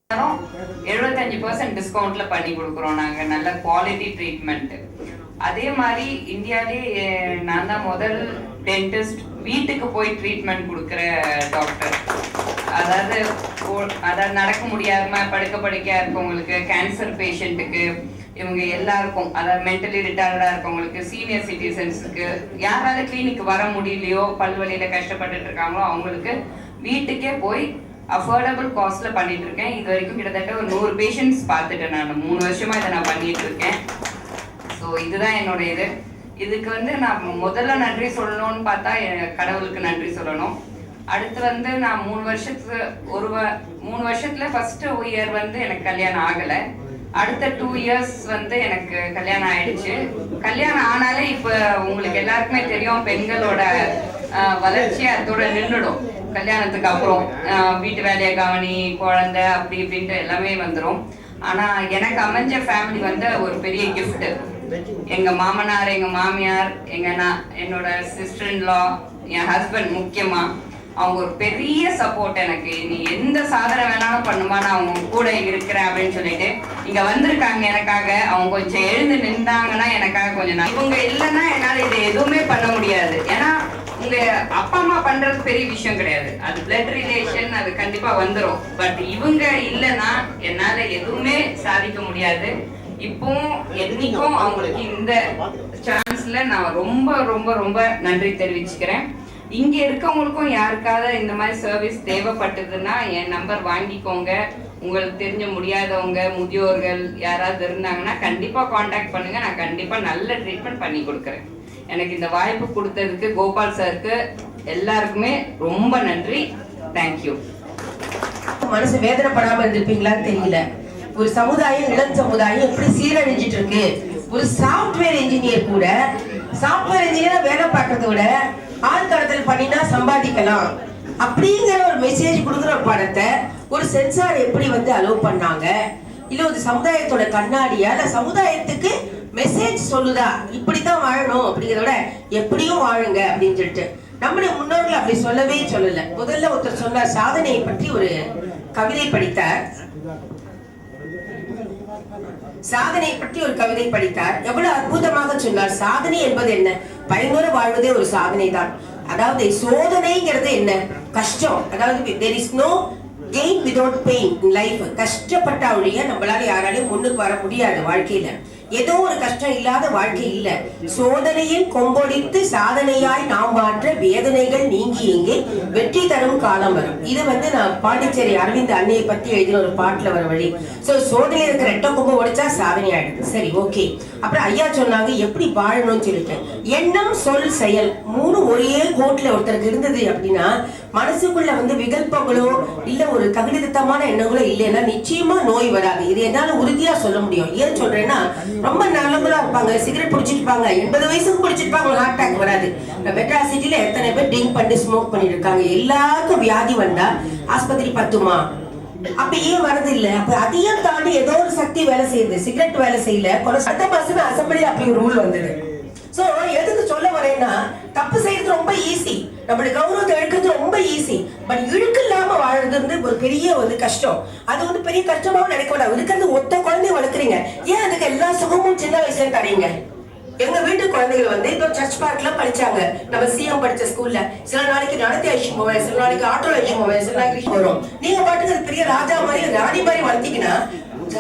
75% டிஸ்கவுண்ட்ல பண்ணி கொடுக்குறோம் நாங்க. நல்ல குவாலிட்டி ட்ரீட்மெண்ட். அதே மாதிரி இந்தியாலே நான் தான் முதல் டென்டிஸ்ட் வீட்டுக்கு போய் ட்ரீட்மெண்ட் கொடுக்குற டாக்டர். அதாவது நடக்க முடியாம படுக்கையா இருக்கவங்களுக்கு, கேன்சர் பேஷண்ட்டுக்கு, இவங்க எல்லாருக்கும், அதாவது மென்டலி ரிட்டார்டா இருக்கவங்களுக்கு, சீனியர் சிட்டிசன்ஸுக்கு, யாரால கிளினிக் வர முடியலையோ, பல்வழியில கஷ்டப்பட்டுட்டு இருக்காங்களோ அவங்களுக்கு வீட்டுக்கே போய் அஃபோர்டபுள் காஸ்ட்ல பண்ணிட்டு இருக்கேன். இது வரைக்கும் கிட்டத்தட்ட ஒரு 100 பேஷண்ட்ஸ் பார்த்துட்டேன். நான் 3 வருஷமா இதை நான் பண்ணிட்டு இருக்கேன். ஸோ இதுதான் என்னோட இதுக்கு நான் முதல்ல நன்றி சொல்லணும்னு பார்த்தா கடவுளுக்கு நன்றி சொல்லணும். அடுத்து நான் 3 வருஷத்துல ஃபர்ஸ்ட் இயர் எனக்கு கல்யாணம் ஆகலை. அடுத்த 2 இயர்ஸ் எனக்கு கல்யாணம் ஆயிடுச்சு. கல்யாணம் ஆனாலே இப்ப உங்களுக்கு எல்லாருக்குமே தெரியும், பெண்களோட வளர்ச்சி அதோட நின்றுடும். கல்யாணத்துக்கு அப்புறம் வீட்டு வேலையை கவனி, குழந்தை, அப்படி இப்படின்ட்டு எல்லாமே வந்துடும். ஆனா எனக்கு அமைஞ்ச ஃபேமிலி ஒரு பெரிய கிஃப்ட். எங்க மாமனார், எங்க மாமியார், என்னோட sister in law, N husband முக்கியமா, அவங்க ஒரு பெரிய சப்போர்ட் எனக்கு. நீ எந்த சாதனை வேணாலும் பண்ணுமா, நான் அவங்க கூட இருக்கிறேன் அப்படின்னு சொல்லிட்டு இங்க வந்திருக்காங்க எனக்காக. அவங்க கொஞ்சம் எழுந்து நின்றாங்கன்னா எனக்காக கொஞ்சம். இவங்க இல்லைன்னா என்னால இதை எதுவுமே பண்ண முடியாது. ஏன்னா உங்க அப்பா அம்மா பண்றது பெரிய விஷயம் கிடையாது, அது பிளட் ரிலேஷன், அது கண்டிப்பா வந்துடும். பட் இவங்க இல்லைன்னா என்னால எதுவுமே சாதிக்க முடியாது. இப்பவும் என்னைக்கும் அவங்களுக்கு இந்த சான்ஸ்ல நான் ரொம்ப ரொம்ப ரொம்ப நன்றி தெரிவிச்சுக்கிறேன். இங்க இருக்கவங்களுக்கும் யாருக்காவது இந்த மாதிரி சர்வீஸ் தேவைப்பட்டதுன்னா என் நம்பர் வாங்கிக்கோங்க. உங்களுக்கு தெரிஞ்ச முடியாதவங்க, முதியோர்கள் யாராவது இருந்தாங்கன்னா கண்டிப்பா கான்டாக்ட் பண்ணுங்க. நான் கண்டிப்பா நல்ல ட்ரீட்மெண்ட் பண்ணி கொடுக்குறேன். எனக்கு இந்த வாய்ப்பு கொடுத்ததுக்கு கோபால் சாருக்கு எல்லாருக்குமே ரொம்ப நன்றி. தேங்க்யூ. மனசு வேதனைப்படாம இருந்திருப்பீங்களான்னு தெரியல. ஒரு சமுதாயம், இளம் சமுதாயம் எப்படி சீரழிஞ்சிட்டு இருக்கு. ஒரு சாஃப்ட்வேர் இன்ஜினியர் கூட, சாஃப்ட்வேர் இன்ஜினியரா வேலை பார்க்கறத விட ஆள் கடத்தல் பண்ணினா சம்பாதிக்கலாம் அப்படிங்கிற ஒரு மெசேஜ் கொடுக்குற ஒரு படத்தை ஒரு சென்சார் எப்படி அலோவ் பண்ணாங்க? இல்ல ஒரு சமுதாயத்தோட கண்ணாடியா, இல்ல சமுதாயத்துக்கு மெசேஜ் சொல்லுதா இப்படித்தான் வாழணும் அப்படிங்கிறத விட எப்படியும் வாழுங்க அப்படின்னு சொல்லிட்டு நம்முடைய முன்னோர்கள் அப்படி சொல்லவே சொல்லல. முதல்ல ஒருத்தர் சொன்னார், சாதனையை பற்றி ஒரு கவிதை படித்தார். சாதனை பற்றி ஒரு கவிதை படித்தார். எவ்வளவு அற்புதமாக சொன்னார். சாதனை என்பது என்ன? பயனுற வாழ்வதே ஒரு சாதனை தான். அதாவது சோதனைங்கிறது என்ன? கஷ்டம். அதாவது there is no gain without pain in life. கஷ்டப்பட்ட ஒழிய நம்மளால யாராலையும் முன்னுக்கு வர முடியாது வாழ்க்கையில. ஏதோ ஒரு கஷ்டம் இல்லாத வாழ்க்கை இல்ல. சோதனையில் கொம்பொடித்து சாதனையாய் நாம் மாற்ற வேதனைகள் நீங்கி எங்கே வெற்றி தரும் காலம் வரும். இது நான் பாண்டிச்சேரி அரவிந்த் அன்னையை பத்தி எழுதின ஒரு பாட்டுல வர வழி. சோ சோதனையில இருக்கிற 8 கொம்பு உடைச்சா சாதனை ஆயிடுது. சரி, ஓகே. அப்புறம் ஐயா சொன்னாங்க எப்படி வாழணும்னு சொல்லிட்டு. எண்ணம், சொல், செயல் 3 ஒரே கோட்ல ஒருத்தருக்கு இருந்தது அப்படின்னா மனசுக்குள்ள விகல்பங்களோ இல்ல ஒரு தகுதித்தமான எண்ணங்களோ இல்லைன்னா நிச்சயமா நோய் வராது. இது என்னால உறுதியா சொல்ல முடியும். ஏன் சொல்றேன்னா, ரொம்ப நல்லவங்களா இருப்பாங்க, சிகரெட் பிடிச்சிருப்பாங்க, 80 வயசுக்கு பிடிச்சிருப்பாங்க, ஹார்ட் அட்டாக் வராது. மெட்ராஸ் சிட்டில எத்தனை பேர் ட்ரிங்க் பண்ணி ஸ்மோக் பண்ணிட்டு இருக்காங்க. எல்லாருக்கும் வியாதி வந்தா ஆஸ்பத்திரி பத்துமா? அப்ப ஏன் வரது இல்ல? அப்ப அதையும் தாண்டி ஏதோ ஒரு சக்தி வேலை செய்யுது. சிகரெட் வேலை செய்யல, சட்ட மாசமே அசம்பிளி அப்படி ஒரு ரூல் வந்தது. சோ எதுக்கு சொல்ல வரேன்னா, தப்பு செய்யறது ரொம்ப ஈஸி, நம்மளுடைய கௌரவத்தை எடுக்கிறது ரொம்ப ஈஸி. பட் இழுக்கு இல்லாம வாழ்றது ஒரு பெரிய கஷ்டம். அது பெரிய கஷ்டமாவும் நினைக்க வேண்டாம். இருக்கிறது ஒத்த குழந்தைய வளர்க்குறீங்க, ஏன் அதுக்கு எல்லா சுகமும் சின்ன வயசுல தரீங்க? எங்க வீட்டு குழந்தைகள் இப்போ சர்ச் பார்க்ல படிச்சாங்க. நம்ம சிஎம் படிச்ச ஸ்கூல்ல சில நாளைக்கு நடத்தி அழிச்சு போவேன், சில நாளைக்கு ஆட்டோ அழிச்சு போவேன், சில நாளைக்கு வரும். நீங்க பாட்டுக்கு பெரிய ராஜா மாதிரி ராணி மாதிரி வளர்த்தீங்கன்னா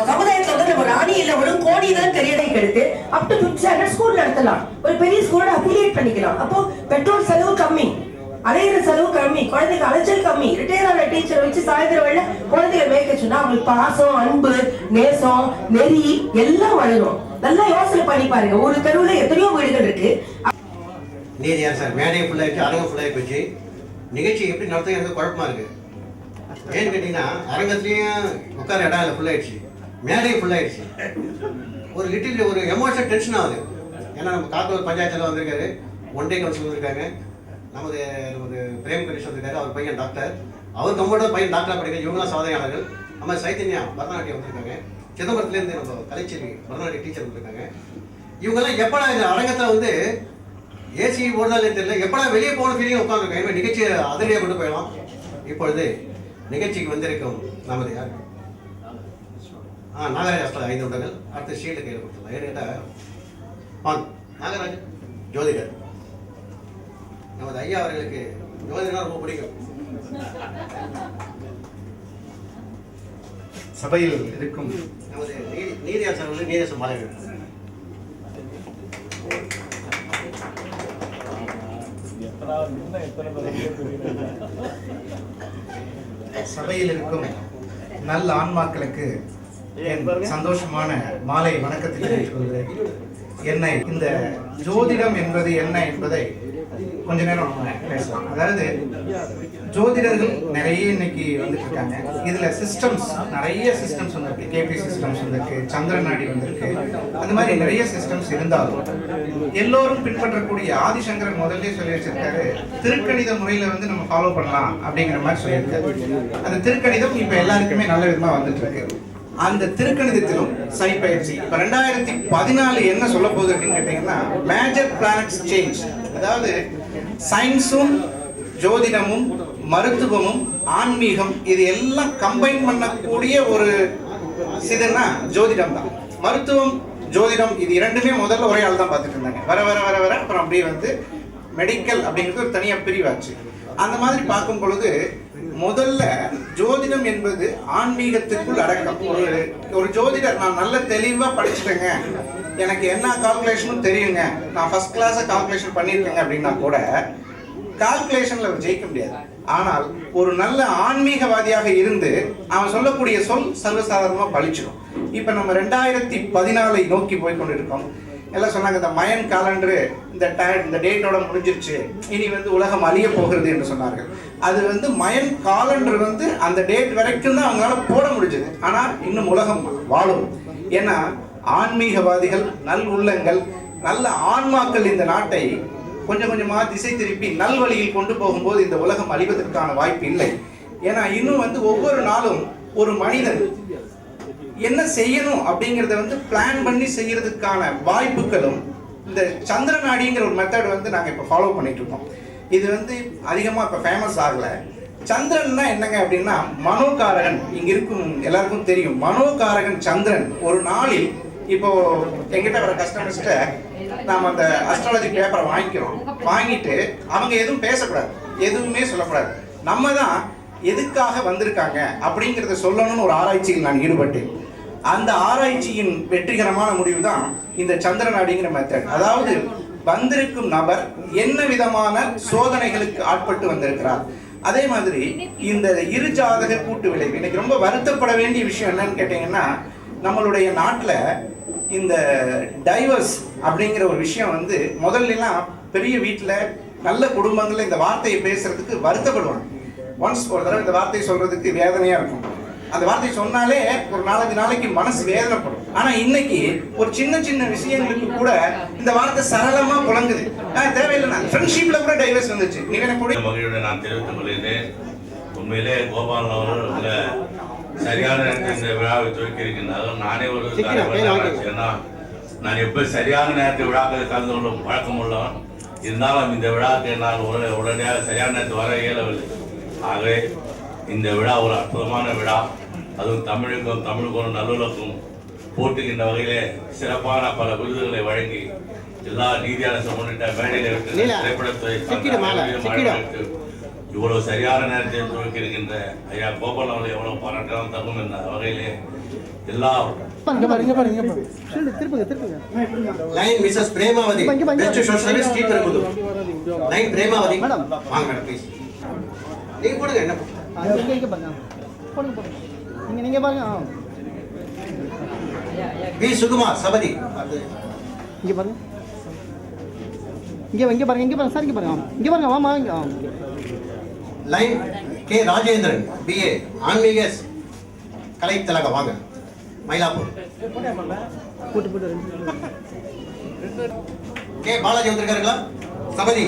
சமுதாயத்துல நம்ம ராணி இல்ல ஒரு கோடி தான் தெரியதை கெடுத்து up to 5th standard school நடத்தலாம். ஒரு பெரிய ஸ்கூலோட அஃபிலியேட் பண்ணிக்கலாம். அப்போ பெட்ரோல் செலவு கம்மி, அலையிற செலவு கம்மி, குழந்தைக்கு அலைச்சல் கம்மி. ரிட்டையர் ஆன டீச்சர் வச்சு சாயந்தர வேலை குழந்தைகளை மேய்க்க சொன்னா அவங்களுக்கு பாசம், அன்பு, நேசம், நெறி எல்லாம் வளரும். நல்லா யோசனை பண்ணி பாருங்க. ஒரு தெருவுல எத்தனையோ வீடுகள் இருக்கு. நீதியா சார் மேடை ஃபுல்லா வச்சு, அரங்கம் ஃபுல்லா வச்சு நிகழ்ச்சி எப்படி நடத்துறது குழப்பமா இருக்கு. ஏன்னு கேட்டீங்கன்னா, அரங்கத்துலயும் உட்கார இடம் இல்லை, ஃபுல்லாயிடுச்சு. மேடையும் ஃபுல்லாயிடுச்சு. ஒரு லிட்டில் ஒரு எமோஷனல் டென்ஷன் ஆகுது. ஏன்னா நம்ம காக்கூர் பஞ்சாயத்தில் வந்திருக்காரு, ஒன் டே கவுன்சில் வந்திருக்காங்க, நமது ஒரு பிரேம் கணேஷ் வந்திருக்காரு, அவர் பையன் டாக்டர், அவர் கம்ப்யூட்டர் பையன் டாக்டராக படிக்கிற இவங்களாம் சாதனையாளர்கள். நம்ம சைத்தன்யா பரதநாட்டியம் வந்திருக்காங்க, சிதம்பரத்துலேருந்து நம்ம கலைச்செல்வி பரதநாட்டிய டீச்சர் வந்திருக்காங்க. இவங்கெல்லாம் எப்படா இந்த அரங்கத்தில் ஏசி ஓடுதாலே தெரியல, எப்படா வெளியே போன ஃபீலிங் உட்காந்துருக்காங்க. நிகழ்ச்சியை அதிலேயே கொண்டு போயிடலாம். இப்பொழுது நிகழ்ச்சிக்கு வந்திருக்கும் நமது நாகராஜ் ஹாஸ்டல் 5 நிமிடங்கள். அடுத்த ஷீல்டு கையில் கொடுத்துடலாம். ஏன்னு கேட்டால் நாகராஜ் ஜோதிடர். நமது ஐயா அவர்களுக்கு ஜோதிடர் ரொம்ப பிடிக்கும். சபையில் இருக்கும் நமது நீதியார் அவர்கள் நீதியாசம் மாணவர்கள். சபையில் இருக்கும் நல்ல ஆன்மாக்களுக்கு என் சந்தோஷமான மாலை வணக்கத்தை தெரிவித்துக் கொள்கிறேன். என்னை இந்த ஜோதிடம் என்பது என்ன என்பதை கொஞ்ச நேரம் நம்ம பேசலாம். அதாவது ஜோதிடர்கள் நிறைய இன்னைக்கு வந்துட்டு இருக்காங்க. இதுல சிஸ்டம்ஸ் நிறைய சிஸ்டம்ஸ் வந்திருக்கு. கேபி சிஸ்டம்ஸ் வந்திருக்கு, சந்திரன் நாடி வந்திருக்கு. அந்த மாதிரி நிறைய சிஸ்டம்ஸ் இருந்தாலும் எல்லோரும் பின்பற்றக்கூடிய ஆதிசங்கரன் முதல்ல சொல்லி வச்சிருக்காரு, திருக்கணித முறையில வந்து நம்ம ஃபாலோ பண்ணலாம் அப்படிங்கிற மாதிரி சொல்லியிருக்காரு. அந்த திருக்கணிதம் இப்ப எல்லாருக்குமே நல்ல விதமா வந்துட்டு இருக்கு. அந்த திருக்கணிதத்திலும் சனி பயிற்சி இப்ப 2014 என்ன சொல்ல போகுது அப்படின்னு கேட்டீங்கன்னா, மேஜர் பிளானட்ஸ் சேஞ்ச். அதாவது சயின்ஸும் ஜோதிடமும் மருத்துவமும் ஆன்மீகம் இது எல்லாம் கம்பைன் பண்ணக்கூடிய ஒரு இதுன்னா ஜோதிடம் தான். மருத்துவம் ஜோதிடம் இது இரண்டுமே முதல்ல ஒரே ஆள் தான் பார்த்துட்டு இருந்தாங்க. வர வர வர வர அப்புறம் அப்படியே வந்து மெடிக்கல் அப்படிங்கிறது ஒரு தனியாக பிரிவாச்சு. அந்த மாதிரி பார்க்கும் பொழுது முதல்ல ஜோதிடம் என்பது ஆன்மீகத்திற்குள் அடக்கம். ஒரு ஜோதிடர் நான் நல்ல தெளிவாக படிச்சுட்டேங்க, எனக்கு என்ன கால்குலேஷனும் தெரியுங்க, நான் ஃபர்ஸ்ட் கிளாஸை கால்குலேஷன் பண்ணியிருக்கேங்க அப்படின்னா கூட கால்குலேஷன்ல ஜெயிக்க முடியாது. ஆனால் ஒரு நல்ல ஆன்மீகவாதியாக இருந்து அவன் சொல்லக்கூடிய சொல் சர்வசாதாரணமாக பழிச்சிடும். இப்போ நம்ம 2014 நோக்கி போய் கொண்டிருக்கோம். எல்லாம் சொன்னாங்க இந்த மயன் காலண்டரு இந்த டேட்டோட முடிஞ்சிருச்சு, இனி வந்து உலகம் அழிய போகிறது என்று சொன்னார்கள். அது வந்து மயன் காலண்டர் வந்து அந்த டேட் வரைக்கும் தான் அவங்களால போட முடிஞ்சது. ஆனால் இன்னும் உலகம் வாழும். ஏன்னா ஆன்மீகவாதிகள், நல் உள்ளங்கள், நல்ல ஆன்மாக்கள் இந்த நாட்டை கொஞ்சம் கொஞ்சமாக திசை திருப்பி நல்வழியில் கொண்டு போகும்போது இந்த உலகம் அழிவதற்கான வாய்ப்பு இல்லை. ஏன்னா இன்னும் வந்து ஒவ்வொரு நாளும் ஒரு மனிதன் என்ன செய்யணும் அப்படிங்கிறத வந்து பிளான் பண்ணி செய்யறதுக்கான வாய்ப்புகளும் இந்த சந்திரநாடிங்கிற ஒரு மெத்தட் வந்து நாங்கள் இப்போ ஃபாலோ பண்ணிட்டு இருக்கோம். இது வந்து அதிகமாக இப்போ ஃபேமஸ் ஆகலை. சந்திரன்னா என்னங்க அப்படின்னா மனோகாரகன். இங்க இருக்கும் எல்லாருக்கும் தெரியும், மனோகாரகன் சந்திரன். ஒரு நாளில் இப்போ எங்கிட்ட வர கஸ்டமர்ஸ்ட நாம் அந்த அஸ்ட்ராலஜி பேப்பரை வாங்கிட்டு அவங்க எதுவும் பேசக்கூடாது, எதுவுமே சொல்லக்கூடாது. நம்ம தான் எதுக்காக வந்திருக்காங்க அப்படிங்கிறத சொல்லணும்னு ஒரு ஆராய்ச்சியில் நான் ஈடுபட்டேன். அந்த ஆராய்ச்சியின் வெற்றிகரமான முடிவு தான் இந்த சந்திரநாடிங்கிற மெத்தட். அதாவது வந்திருக்கும் நபர் என்ன விதமான சோதனைகளுக்கு ஆட்பட்டு வந்திருக்கிறார். அதே மாதிரி இந்த இரு ஜாதக கூட்டு விளைவு. இன்னைக்கு ரொம்ப வருத்தப்பட வேண்டிய விஷயம் என்னன்னு கேட்டீங்கன்னா, நம்மளுடைய நாட்டில் இந்த டைவர்ஸ் அப்படிங்கிற ஒரு விஷயம் வந்து முதல்லாம் பெரிய வீட்டில் நல்ல குடும்பங்களில் இந்த வார்த்தையை பேசுறதுக்கு வருத்தப்படுவாங்க. ஒன்ஸ் ஒரு தடவை இந்த வார்த்தையை சொல்றதுக்கு வேதனையா இருக்கும். அந்த வார்த்தை சொன்னாலே ஒரு 4-5 நாளைக்கு மனசு வேதனைப்படும். ஆனா இன்னைக்கு ஒரு சின்ன சின்ன விஷயங்களுக்கு கூட இந்த வார்த்தை சரளமா புழங்குது. தேவையில்லை, ஃப்ரெண்ட்ஷிப்ல கூட டைவர்ஸ் வந்துச்சு. மகிழ்வுடன் நான் தெரிவித்துக் கொள்கிறேன். உண்மையிலே கோபாலன் அவர்கள் சரியான நேரத்தில் இந்த விழாவை துவக்கி இருக்கின்றார்கள். நானே ஒரு ஏன்னா நான் எப்ப சரியான நேரத்தில் விழாக்கள் கலந்து கொள்ளும் வழக்கம் உள்ளவன். இருந்தாலும் இந்த விழாக்கு நான் உடனடியாக சரியான நேரத்தில் வர இயலவில்லை. ஆகவே இந்த விழா ஒரு அற்புதமான விழா. அதுவும் தமிழுக்கும் நல்லுலக்கும் போட்டுகின்ற வகையிலே சிறப்பான பல விருதுகளை வழங்கி எல்லா நீதியான முன்னிட்ட மேடையில் திரைப்படத்தை இவ்வளவு சரியான நேரத்தில் துவக்கி இருக்கின்ற ஐயா கோபால் அவர்கள் எவ்வளவு பாராட்டலாம் தகும் என்ற வகையிலே எல்லா lion Mrs Premavathi best social service teacher குது லைன் பிரேமாவதி வாங்க மேடம் ப்ளீஸ். நீங்க போடுங்க. என்ன இங்க பாருங்க, போடுங்க நீங்க பாருங்க. வி சுகுமார் சபதி இங்க பாருங்க, இங்க பாருங்க, இங்க பாருங்க சார், இங்க பாருங்க, இங்க பாருங்க, வாமா இங்க. லைன் கே ராஜேந்திரன் பிஏ ஆன்மீக கலை திலகம் வாங்க மயிலாப்பூர். கே பாலாஜி வந்திருக்காருங்களா? சபதி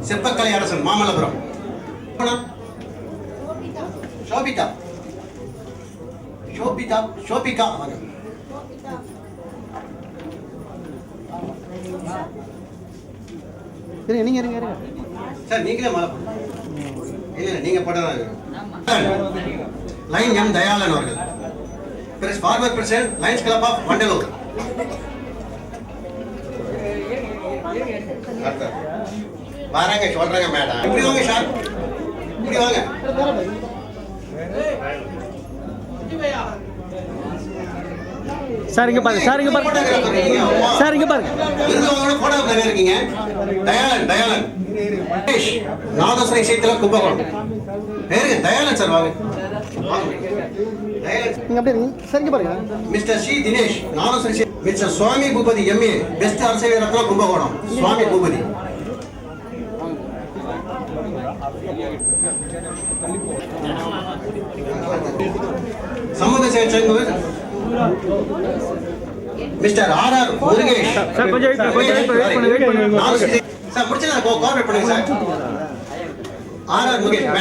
சிற்பக்கலை அரசன் மாமல்லபுரம். ஷோபிகா ஷோபிகா ஷோபிகா வாங்க. நீங்க இருங்க சார், நீங்களே மாலை இல்லை நீங்க போட்டதான். லைன் எம் தயாளன் அவர்கள் former president Lions club of Vandalur. வராங்க சொல்றாங்க மேடம். இப்படி வாங்க சார், இப்படி வாங்க. சார் இங்க பாருங்க, சார் இங்க பாருங்க, சார் இங்க பாருங்க. இருந்தவங்களோட போட்டோ பேர் இருக்கீங்க. தயாளன் தயாளன் நாதஸ்வரி சீத்துல கும்பகோணம் பேரு தயாளன் சார். வாங்க நீங்க அப்படியே இருங்க. சார் இங்க பாருங்க. மிஸ்டர் சி தினேஷ் நாதஸ்வரி மிஸ்டர் சுவாமி பூபதி எம்ஏ பெஸ்ட் அரசியல் ரத்னம் கும்பகோணம். சுவாமி பூபதி. சமூக சேவை சங்கம் மிஸ்டர் ஆர் முருகேஷ். சார் கொஞ்சம் வெயிட் பண்ணுங்க. சார் முடிச்சு கோஆர்டினேட் பண்ணுங்க சார். ஆர் முருகேஷ்.